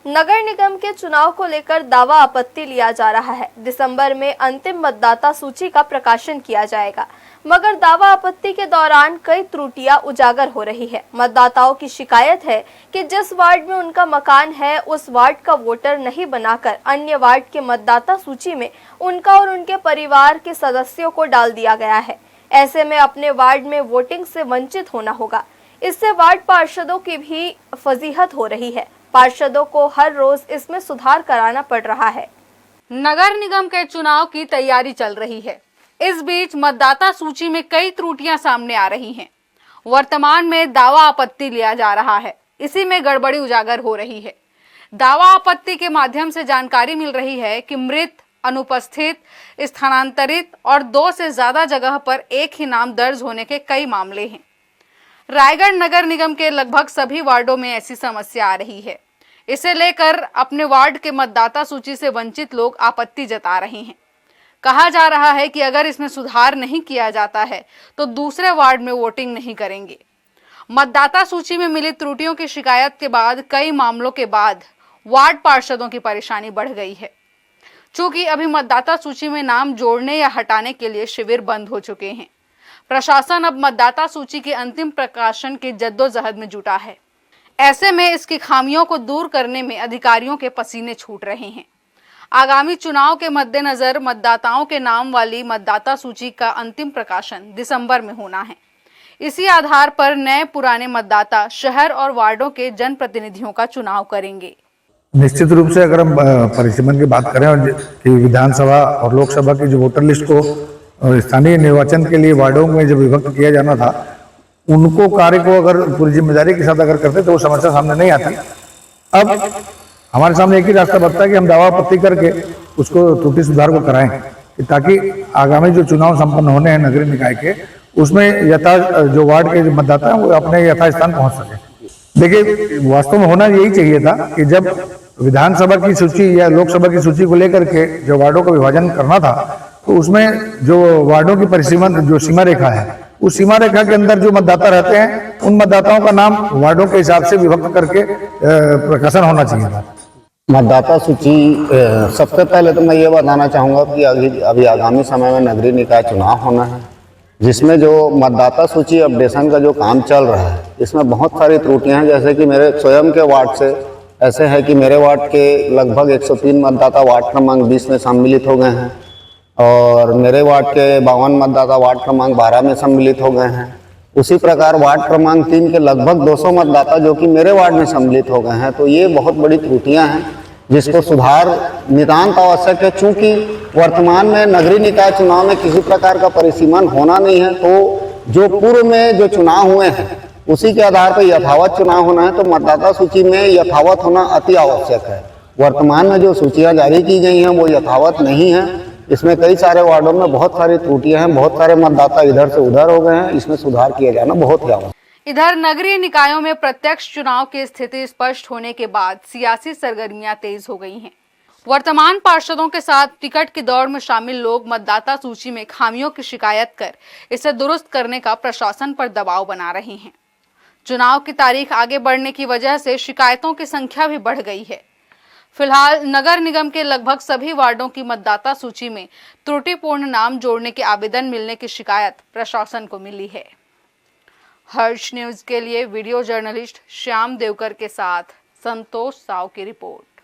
नगर निगम के चुनाव को लेकर दावा आपत्ति लिया जा रहा है। दिसंबर में अंतिम मतदाता सूची का प्रकाशन किया जाएगा, मगर दावा आपत्ति के दौरान कई त्रुटियां उजागर हो रही है। मतदाताओं की शिकायत है कि जिस वार्ड में उनका मकान है उस वार्ड का वोटर नहीं बनाकर अन्य वार्ड के मतदाता सूची में उनका और उनके परिवार के सदस्यों को डाल दिया गया है। ऐसे में अपने वार्ड में वोटिंग से वंचित होना होगा। इससे वार्ड पार्षदों की भी फजीहत हो रही है। पार्षदों को हर रोज इसमें सुधार कराना पड़ रहा है। नगर निगम के चुनाव की तैयारी चल रही है। इस बीच मतदाता सूची में कई त्रुटियां सामने आ रही हैं। वर्तमान में दावा आपत्ति लिया जा रहा है, इसी में गड़बड़ी उजागर हो रही है। दावा आपत्ति के माध्यम से जानकारी मिल रही है कि मृत, अनुपस्थित, स्थानांतरित और 2 से ज्यादा जगह पर एक ही नाम दर्ज होने के कई मामले हैं। रायगढ़ नगर निगम के लगभग सभी वार्डों में ऐसी समस्या आ रही है। इसे लेकर अपने वार्ड के मतदाता सूची से वंचित लोग आपत्ति जता रहे हैं। कहा जा रहा है कि अगर इसमें सुधार नहीं किया जाता है तो दूसरे वार्ड में वोटिंग नहीं करेंगे। मतदाता सूची में मिली त्रुटियों की शिकायत के बाद कई मामलों के बाद वार्ड पार्षदों की परेशानी बढ़ गई है। चूंकि अभी मतदाता सूची में नाम जोड़ने या हटाने के लिए शिविर बंद हो चुके हैं, प्रशासन अब मतदाता सूची के अंतिम प्रकाशन की जद्दोजहद में जुटा है। ऐसे में इसकी खामियों को दूर करने में अधिकारियों के पसीने छूट रहे हैं। आगामी चुनाव के मद्देनजर मतदाताओं के नाम वाली मतदाता सूची का अंतिम प्रकाशन दिसंबर में होना है। इसी आधार पर नए पुराने मतदाता शहर और वार्डों के जनप्रतिनिधियों का चुनाव करेंगे। निश्चित रूप से अगर हम परिसीमन की बात करें और कि विधानसभा और लोकसभा की जो वोटर लिस्ट को स्थानीय निर्वाचन के लिए वार्डों में जब विभक्त किया जाना था, उनको कार्य को अगर पूरी जिम्मेदारी के साथ अगर करते तो वो समस्या सामने नहीं आती। अब हमारे सामने एक ही रास्ता बचता है कि हम दावा आपत्ति करके उसको त्रुटि सुधार को कराएं, ताकि आगामी जो चुनाव संपन्न होने हैं नगरीय निकाय के, उसमें जो वार्ड के मतदाता हैं वो अपने यथास्थान पहुंच सके। देखिए, वास्तव में होना यही चाहिए था कि जब विधानसभा की सूची या लोकसभा की सूची को लेकर के जो वार्डों का विभाजन करना था, तो उसमें जो वार्डों की परिसीमन जो सीमा रेखा है, उस सीमा रेखा के अंदर जो मतदाता रहते हैं उन मतदाताओं का नाम वार्डों के हिसाब से विभक्त करके प्रकाशन होना चाहिए था। मतदाता सूची सबसे पहले तो मैं ये बताना चाहूँगा कि अभी आगामी समय में नगरीय निकाय चुनाव होना है, जिसमें जो मतदाता सूची अपडेशन का जो काम चल रहा है, इसमें बहुत सारी त्रुटियां हैं। जैसे कि मेरे स्वयं के वार्ड से ऐसे है कि मेरे वार्ड के लगभग 103 मतदाता वार्ड क्रमांक 20 में सम्मिलित हो गए हैं और मेरे वार्ड के 52 मतदाता वार्ड क्रमांक 12 में सम्मिलित हो गए हैं। उसी प्रकार वार्ड क्रमांक 3 के लगभग 200 मतदाता जो कि मेरे वार्ड में सम्मिलित हो गए हैं। तो ये बहुत बड़ी त्रुटियां हैं जिसको सुधार नितांत आवश्यक है। चूंकि वर्तमान में नगरीय निकाय चुनाव में किसी प्रकार का परिसीमन होना नहीं है, तो जो पूर्व में जो चुनाव हुए हैं उसी के आधार पर यथावत चुनाव होना है। तो मतदाता सूची में यथावत होना अति आवश्यक है। वर्तमान में जो सूचियां जारी की गई हैं वो यथावत नहीं है। इसमें कई सारे वार्डों में बहुत सारी त्रुटियां हैं, बहुत सारे मतदाता इधर से उधर हो गए हैं। इसमें सुधार किया जाना बहुत ही आवश्यक। इधर नगरीय निकायों में प्रत्यक्ष चुनाव की स्थिति स्पष्ट होने के बाद सियासी सरगर्मियां तेज हो गई हैं। वर्तमान पार्षदों के साथ टिकट की दौड़ में शामिल लोग मतदाता सूची में खामियों की शिकायत कर इसे दुरुस्त करने का प्रशासन पर दबाव बना रहे हैं। चुनाव की तारीख आगे बढ़ने की वजह से शिकायतों की संख्या भी बढ़ गई है। फिलहाल नगर निगम के लगभग सभी वार्डों की मतदाता सूची में त्रुटिपूर्ण नाम जोड़ने के आवेदन मिलने की शिकायत प्रशासन को मिली है। हर्ष न्यूज के लिए वीडियो जर्नलिस्ट श्याम देवकर के साथ संतोष साव की रिपोर्ट।